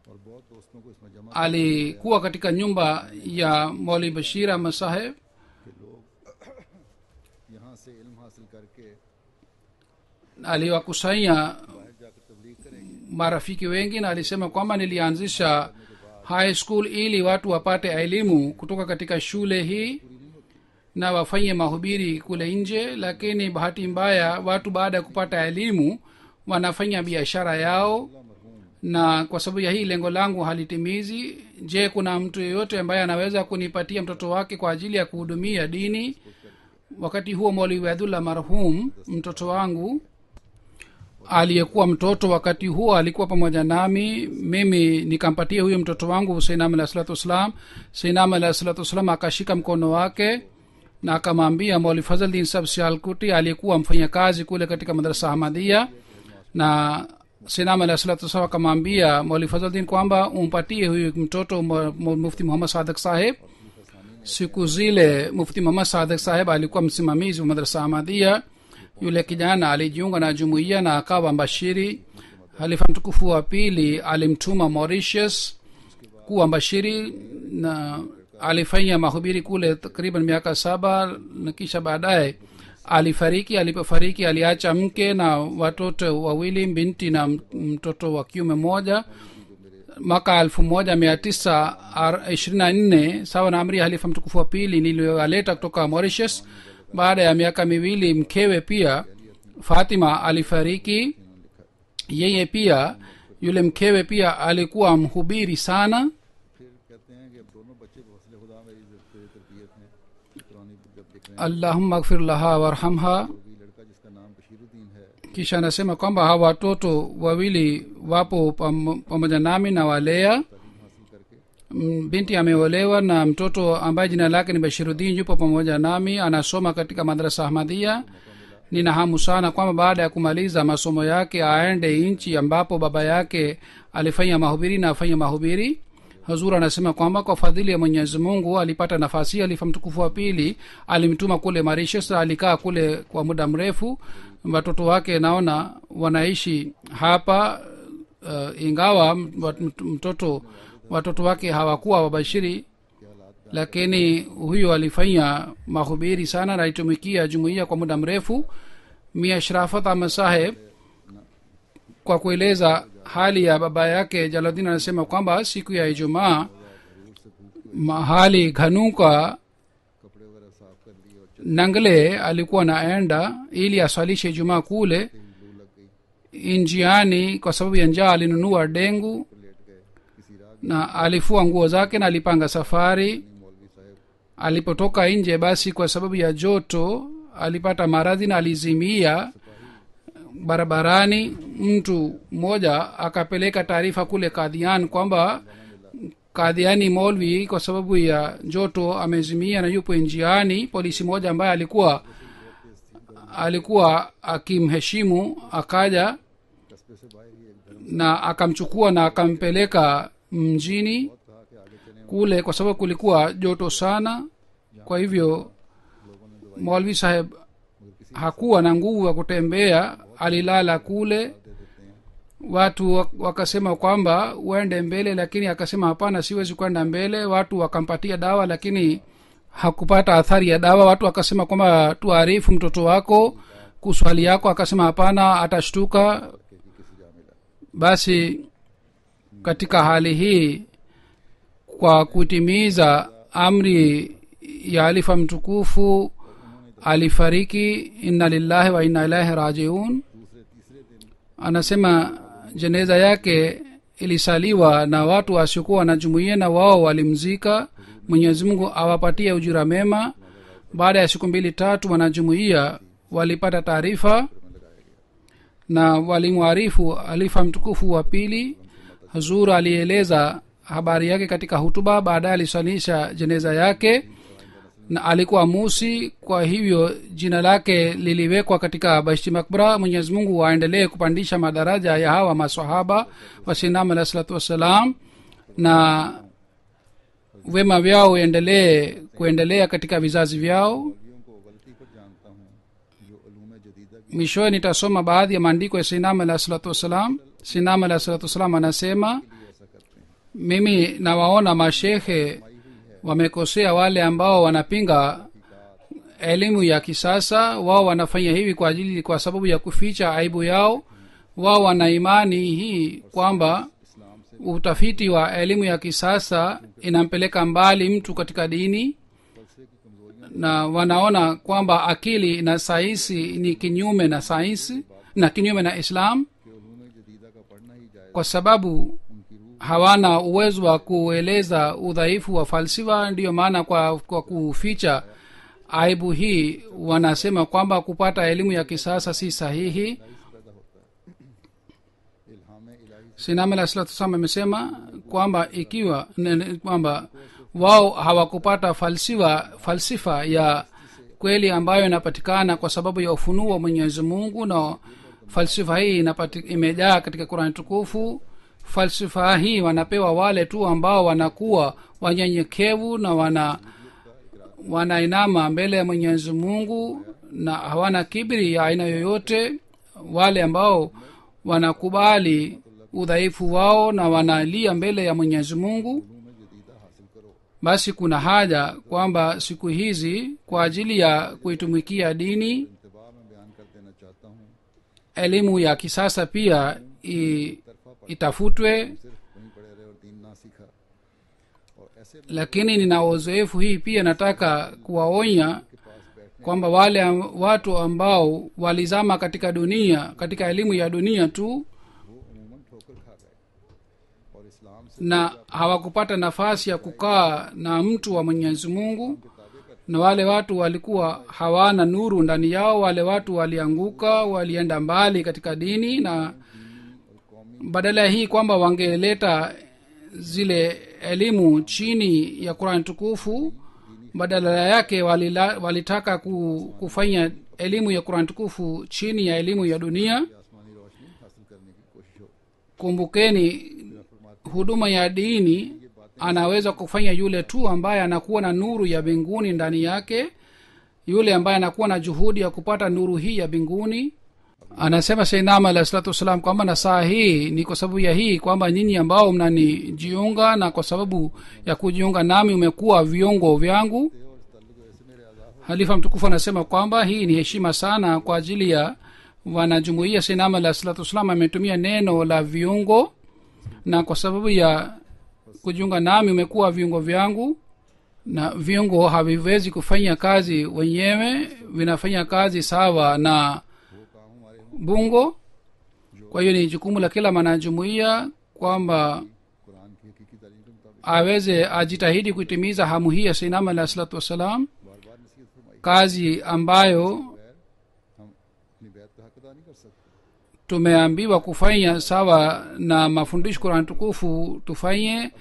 और बहुत दोस्तों को इसमें जमा alikuwa katika nyumba ya Maulvi Bashir Ahmad Saheb. के लोग यहाँ से इल्म हासिल करके aliwakusanya बाहर जाकर तबलीग करेंगे। marafiki wengi na alisema kwamba nilianzisha high school ili watu wapate elimu kutoka katika shule hii na wafanye mahubiri kule nje. lakini bahati mbaya watu baada ya kupata elimu wanafanya biashara yao, na kwa sababu ya hii lengo langu halitimizi. je, kuna mtu yeyote ambaye anaweza kunipatia mtoto wake kwa ajili ya kuhudumia dini? wakati huo Maulvi Abdullah marhum, mtoto wangu aliyekuwa mtoto wakati huo, alikuwa pamoja nami. mimi nikampatia huyo mtoto wangu Sainam alayhi salatu wassalam. Sainam alayhi salatu wassalam akashika mkono wake na akamwambia Maulvi Fazldin Saheb Sialkoti aliyekuwa mfanyakazi kule katika madrasa Ahmadiyya, na Sainam alayhi salatu wassalam akamwambia Maulvi Fazldin kwamba umpatie huyu mtoto Mufti Muhammad Sadiq Saheb. siku zile Mufti Muhammad Sadiq Saheb alikuwa msimamizi wa madrasa Ahmadiyya. yule kijana alijiunga na jumuiya na akawa mbashiri. Halifa mtukufu wa pili alimtuma Mauritius kuwa mbashiri na alifanya mahubiri kule takriban miaka 7, na kisha baadaye alifariki. alipofariki aliacha mke na watoto wawili, binti na mtoto wa kiume mmoja. mwaka 1924 sawa na amri ya halifa mtukufu wa pili niliyoaleta kutoka Mauritius. baada ya miaka miwili mkewe pia Fatima alifariki. yeye pia yule mkewe pia alikuwa mhubiri sana. फिर कहते हैं कि अब दोनों बच्चे बफजल खुदा मेरी तरबियत में पुरानी जब लिख रहे हैं allahumma ighfir laha warhamha. वो भी लड़का जिसका नाम बशीरुद्दीन है Kisha anasema kwamba hawa watoto wawili wapo pamoja nami na walea. तालीम हासिल करके Binti ameolewa na mtoto ambaye jina lake ni Bashiruddin yupo pamoja nami, anasoma katika madrasa Ahmadiyya. Nina hamu sana kwamba baada ya kumaliza masomo yake aende nchi ambapo baba yake alifanya mahubiri na afanye mahubiri. Hazur anasema kwamba kwa fadhili ya Mwenyezi Mungu alipata nafasi. Alifa mtukufu wa pili alimtuma kule Mauritius, alikaa kule kwa muda mrefu. Watoto wake naona wanaishi hapa, ingawa watoto wake hawakuwa wabashiri, lakini huyo alifanya mahubiri sana na alitumikia jumuiya kwa muda mrefu. Mia Sharafat Ahmad Saheb kwa kueleza hali ya baba yake Jalaluddin anasema kwamba siku ya Ijumaa mahali Ghanuka कपड़े वगैरह साफ कर लिए और Nangle alikuwa naenda ili aswalishe Ijumaa kule. लू लग गई Njiani kwa sababu ya njaa alinunua dengu लेट गए किसी राह na alifua nguo zake na alipanga safari. मौलवी साहब Alipotoka nje, basi kwa sababu ya joto alipata maradhi na alizimia barabarani. Mtu mmoja akapeleka taarifa kule Kadhian kwamba Kadhiani Molvi kwa sababu ya joto amezimia na yupo njiani. Polisi mmoja ambaye alikuwa akimheshimu akaja कस्बे से बाहर ही एक धर्म na akamchukua na akampeleka mjini कहा कि आगे चले kule kwa sababu kulikuwa joto sana. Kwa hivyo Maulvi Saheb hakuwa na nguvu ya kutembea, alilala kule. Watu wakasema kwamba uende mbele, lakini akasema hapana, siwezi kwenda mbele. Watu wakampatia dawa, lakini hakupata athari ya dawa. Watu wakasema kwamba tuarifu mtoto wako kuhusu hali yako, akasema hapana, atashtuka. Basi katika hali hii, kwa kutimiza amri ya alifa mtukufu, alifariki. Inna lillahi wa inna ilaihi rajiun. Anasema jeneza yake ilisaliwa na watu wasiokuwa na jumuiya na wao walimzika. Mwenyezi Mungu awapatie ujira mema. Baada ya siku 2-3 wanajumuiya walipata taarifa na walimwarifu alifa mtukufu wa pili. Hazur alieleza habari yake katika hutuba. Baadaye alisalisha jeneza yake na alikuwa musi, kwa hivyo jina lake liliwekwa katika Bashti Makbara. Mwenyezi Mungu aendelee kupandisha madaraja ya hawa maswahaba wa Sayyidina alayhi salatu wassalam, na wema vyao endelee kuendelea katika vizazi vyao. मौलवियों को गलती पर जानता हूँ जो उलूम जदीदा की Mwishowe nitasoma baadhi ya maandiko ya Sayyidina alayhi salatu wassalam. Sayyidina alayhi salatu wassalam anasema, ऐसा करते हैं mimi nawaona mashehe wamekosea wale ambao wanapinga elimu ya kisasa. Wao wanafanya hivi kwa sababu ya kuficha aibu yao. Wao wana imani hii kwamba utafiti wa elimu ya kisasa inampeleka mbali mtu katika dini, na wanaona kwamba akili na sayansi ni kinyume na sayansi na kinyume na Islam, कि उलूम जदीदा का पढ़ना ही जायज़ kwa sababu उनकी रूह hawana uwezo wa kueleza udhaifu wa falsifa. Ndiyo maana kwa kuficha aibu hii wanasema kwamba kupata elimu ya kisasa si sahihi. पैदा होता है इल्हाम इलाही Sinam alayhi salatu wasallam amesema kwamba ikiwa kwamba wao hawakupata falsifa ya kweli ambayo inapatikana kwa sababu ya ufunuo wa Mwenyezi Mungu, na falsifa hii imejaa katika Qur'an tukufu. Falsifa hii wanapewa wale tu ambao wanakuwa wanyenyekevu na wanainama mbele ya Mwenyezi Mungu na hawana kibri ya aina yoyote, wale ambao wanakubali udhaifu wao na wanalia mbele ya Mwenyezi Mungu. Uloom जदीदा हासिल करो Basi kuna haja kwamba siku hizi kwa ajili ya kuitumikia dini, इंतबा में बयान कर देना चाहता हूँ elimu ya kisasa pia itafutwe. सिर्फ वहीं पड़े रहे और दीन ना सीखा और ऐसे के Lakini nina uzoefu hii pia nataka kuwaonya पास बैठने kwamba wale watu ambao walizama katika dunia, katika elimu ya dunia tu, वो अमूमन ठोकर खा गए और इस्लाम से na hawakupata nafasi ya kukaa na mtu wa Mwenyezi Mungu, na wale watu walikuwa hawana nuru ndani yao. Wale watu walianguka, walienda mbali katika dini, na badala ya hii kwamba wangeleta zile elimu chini ya Qur'an tukufu, badala yake walitaka kufanya elimu ya Qur'an tukufu chini ya elimu ya dunia. आसमानी रोशनी हासिल करने की कोशिश हो। Kumbukeni, huduma ya dini anaweza kufanya yule tu ambaye anakuwa na nuru ya mbinguni ndani yake, yule ambaye anakuwa na juhudi ya kupata nuru hii ya mbinguni. Anasema Sayyidina alayhi salatu wasalam kwamba na saa hii ni kwa sababu ya hii kwamba nyinyi ambao mnanijiunga, na kwa sababu ya kujiunga nami umekuwa viungo vyangu. Halifa mtukufu anasema kwamba hii ni heshima sana kwa ajili ya wanajumuiya. Sayyidina alayhi salatu wasalam ametumia neno la viungo, na kwa sababu ya kujiunga nami umekuwa viungo vyangu, na viungo haviwezi kufanya kazi wenyewe, vinafanya kazi sawa na bungo. Kwa hiyo ni jukumu la kila mwanajumuiya kwamba Quran की हकीकी तालीम के मुताबिक aweze ajitahidi kuitimiza hamu hii ya Sayyidina alayhi salatu wassalam, बार बार नसीहत फरमाई। kazi ambayo हम अपनी बैत का हक अदा नहीं कर सकते। tumeambiwa kufanya sawa na mafundisho Qur'an tukufu tufanye.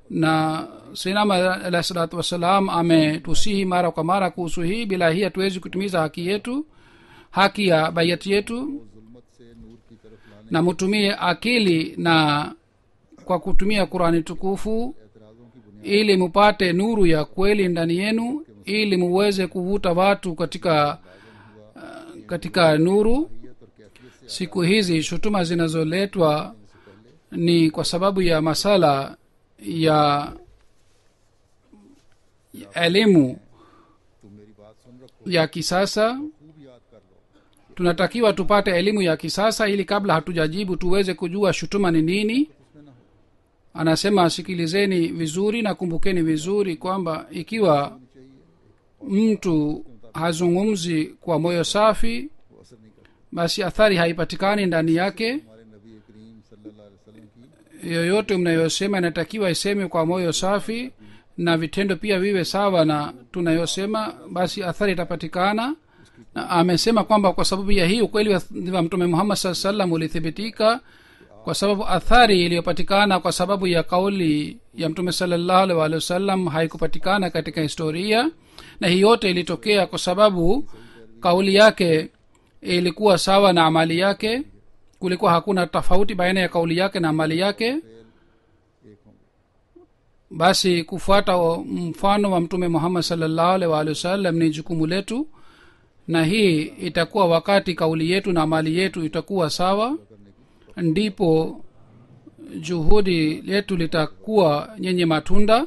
Na Sayyidina alayhi salatu wassalam ametusihi mara kwa mara kuhusu hii. Bila hii hatuwezi kutimiza haki yetu, haki ya bayati yetu. जुल्मत से नूर की तरफ लाने Na mutumie akili na kwa kutumia Qur'ani tukufu एतराज़ों की बुनियाद ili mupate nuru ya kweli ndani yenu, ili muweze kuvuta watu katika nuru. और कैफियत से Siku hizi shutuma zinazoletwa ni kwa sababu ya masala ya elimu तुम मेरी बात सुन रखो, ya kisasa. खूब याद कर लो। Tunatakiwa tupate elimu ya kisasa ili kabla hatujajibu tuweze kujua shutuma ni nini. उसमें ना हो Anasema sikilizeni vizuri na kumbukeni vizuri kwamba ikiwa mtu hazungumzi kwa moyo safi, वो असर नहीं करता। basi athari haipatikani ndani yake. हमारे नबी करीम सल्लल्लाहु अलैहि वसल्लम की Yoyote mnayosema inatakiwa iseme kwa moyo safi, na vitendo pia viwe sawa na tunayosema, basi athari itapatikana. Na amesema kwamba kwa sababu ya hii ukweli wa Mtume Muhammad sallallahu alaihi wasallam ulithibitika, kwa sababu athari iliyopatikana kwa sababu ya kauli ya Mtume sallallahu alaihi wasallam haikupatikana katika historia. Na hii yote ilitokea kwa sababu kauli yake ilikuwa sawa na amali yake. Kulikuwa hakuna tofauti baina ya kauli yake na amali yake. एक होंगे। Basi kufuata mfano wa Mtume Muhammad sallallahu alaihi wasallam ni jukumu letu, na hii itakuwa wakati kauli yetu na amali yetu itakuwa sawa, ndipo juhudi letu litakuwa yenye matunda.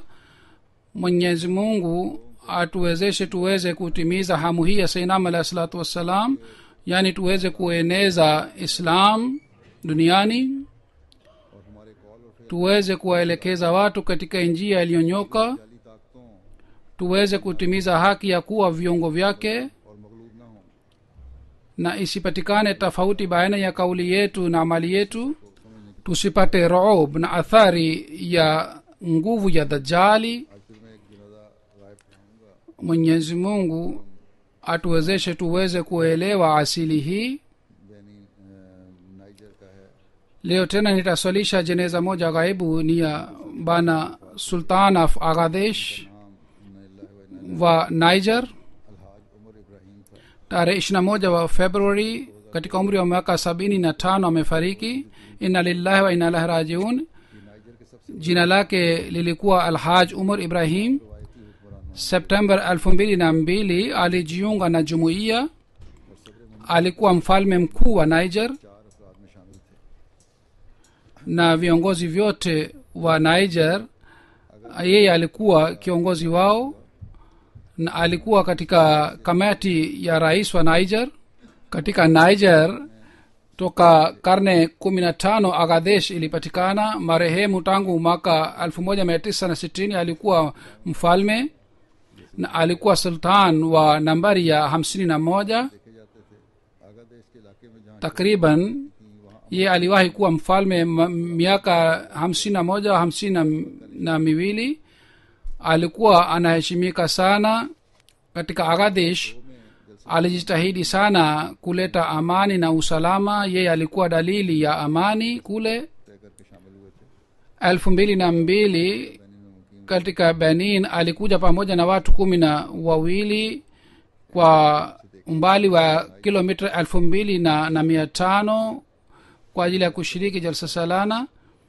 Mwenyezi Mungu atuwezeshe tuweze kutimiza hamu hii ya Sayyidina alayhi salatu wassalam, yani tuweze kueneza Islam duniani, और हमारे कॉल और फिर tuweze kuwaelekeza watu katika njia iliyonyoka, जाली ताकतों tuweze kutimiza haki ya kuwa viungo vyake, और मगलूब ना हो। na isipatikane tofauti baina ya kauli yetu na amali yetu. Tusipate rob na athari ya nguvu ya Dajjali. आज फिर मैं एक जनाजा गायब पढ़ाऊंगा। Mwenyezi Mungu atuwezeshe tuweze kuelewa asili hii. यानी नाइजर का है। Leo tena nitaswalisha jeneza moja ghaibu, ni ya bana Sultan of Agadesh नाम wa Niger. अलहाज उमर इब्राहिम था। Tarehe 21 wa Februari katika umri wa miaka 75 amefariki. Inna lillahi wa inna ilaihi rajiun. ये नाइजर के सबसे Jina lake lilikuwa Alhaj Umar Ibrahim. रवायती हुक्मरान September 2002 alijiunga na jumuiya. Alikuwa mfalme mkuu wa Niger, 4 अफराद में शामिल थे। na viongozi vyote wa Niger yeye alikuwa kiongozi wao, na alikuwa katika kamati ya rais wa Niger. Katika Niger toka karne 15 Agadesh ilipatikana. Marehemu tangu mwaka 1960 alikuwa mfalme na alikuwa sultan wa nambari ya 51 देखे जाते थे। आगा देश के इलाके में जहाँ takriban. वहाँ Ye aliwahi kuwa mfalme miaka 51 52. Alikuwa anaheshimika sana katika agadesh alijitahidi sana kuleta amani na usalama. Yeye alikuwa dalili ya amani kule. तय करके शामिल हुए थे 2002 katika benin alikuja pamoja na watu 12 kwa umbali wa kilomita 2500 kwa ajili ya kushiriki jalsa salana.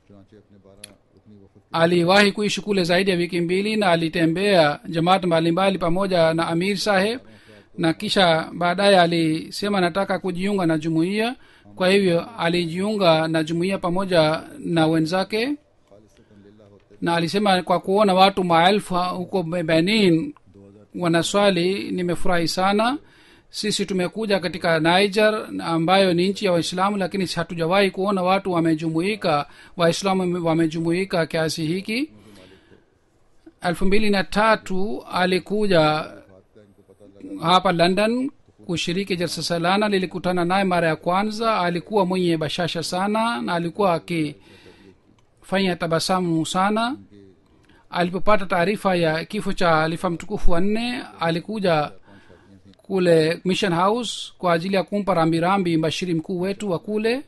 चुनांचे अपने 12 रुकनी वफद aliwahi kuishi kule zaidi ya wiki 2 na alitembea jamaat mbalimbali pamoja na amir saheb, na kisha baadaye alisema nataka kujiunga na jumuiya. Kwa hivyo alijiunga na jumuiya pamoja na wenzake, खालिसतन लिल्लाह होते na alisema kwa kuona watu maelfu huko benin wanaswali nimefurahi sana. Sisi tumekuja katika niger ambayo ni nchi ya waislamu, lakini hatujawahi kuona watu wamejumuika, waislamu wamejumuika kiasi hiki. 2003 alikuja बात का इनको पता लगा hapa london kushiriki jalsa salana. lilikutana naye mara ya kwanza. alikuwa mwenye bashasha sana na alikuwa akifanya tabasamu sana. alipopata taarifa ya kifo cha halifa mtukufu wa 4 alikuja kule mission house kwa ajili ya kumpa rambirambi mbashiri mkuu wetu wa kule.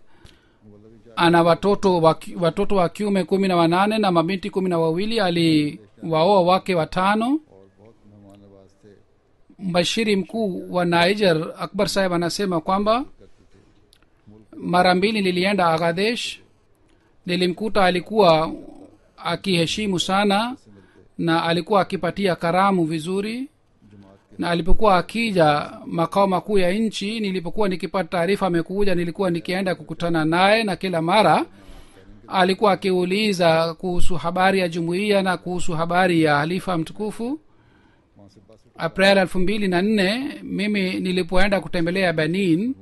ana watoto wa kiume 18 na mabinti 12. aliwaoa wake 5. और बहुत मेहमान नवाज थे mbashiri mkuu wa niger akbar saheb anasema kwamba mara 2 nilienda agadesh. nilimkuta alikuwa akiheshimu sana na alikuwa akipatia karamu vizuri, na alipokuwa akija makao makuu ya nchi, nilipokuwa nikipata taarifa amekuja, nilikuwa nikienda kukutana naye, na kila mara alikuwa akiuliza kuhusu habari ya jumuiya na kuhusu habari ya halifa mtukufu. वहाँ से बस april 2004 mimi nilipoenda kutembelea benin, सुल्तान और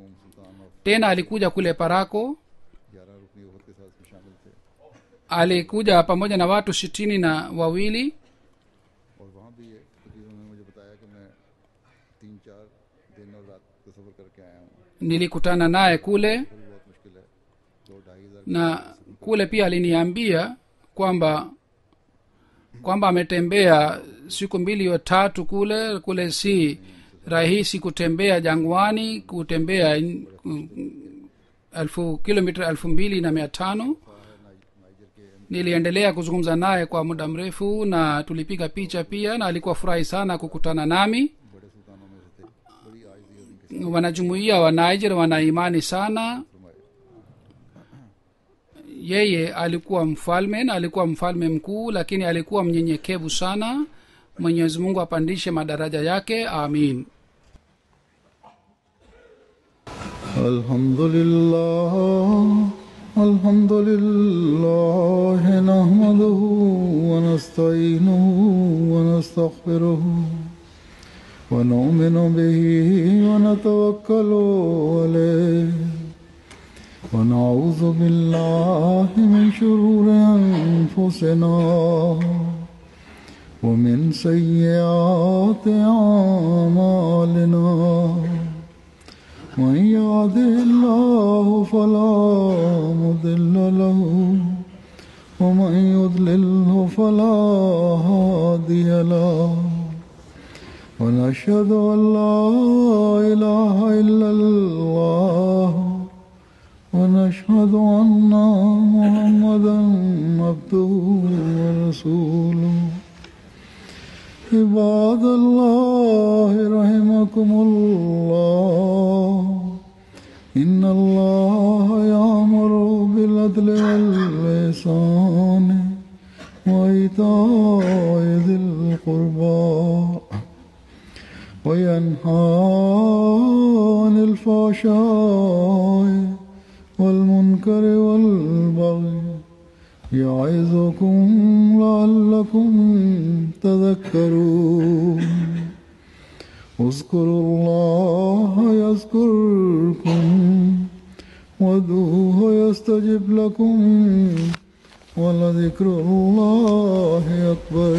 tena alikuja kule parako. 11 रुकनी वफद के साथ इसमें शामिल थे alikuja pamoja na watu 62 और वहाँ भी ये तकरीबन उन्होंने मुझे बताया कि मैं 3-4 दिन और रात का सफ़र करके आया हूँ। nilikutana naye kule, वो भी बहुत मुश्किल है 2-2,500 na kule pia aliniambia kwamba ametembea siku 2 au 3 kule. si rahisi kutembea jangwani, kutembea kilomita 2500. niliendelea kuzungumza naye kwa muda mrefu na tulipiga picha pia, na alikuwa furahi sana kukutana nami. बड़े सुल्तानों में से थे, बड़ी आइज़ी और इनके wanajumuia wa niger wana imani sana. yeye alikuwa mfalme na alikuwa mfalme mkuu, lakini alikuwa mnyenyekevu sana. mwenyezi mungu apandishe madaraja yake, amin. الحمد لله نحمده ونستعينه ونستغفره ونؤمن به ونتوكل عليه ونعوذ بالله من شرور أنفسنا ومن سيئات أعمالنا من يهده الله فلا مضل له ومن يضلله فلا هادي له ونشهد أن لا إله إلا الله ونشهد أن محمدا عبده ورسوله عباد الله رحمكم الله إن الله يأمر بالعدل والإحسان وإيتاء ذي القربى وينهى عن الفحشاء والمنكر والبغي يعظكم لعلكم تذكرون اذكروا الله يذكركم وادعوه يستجب لكم ولذكر الله أكبر.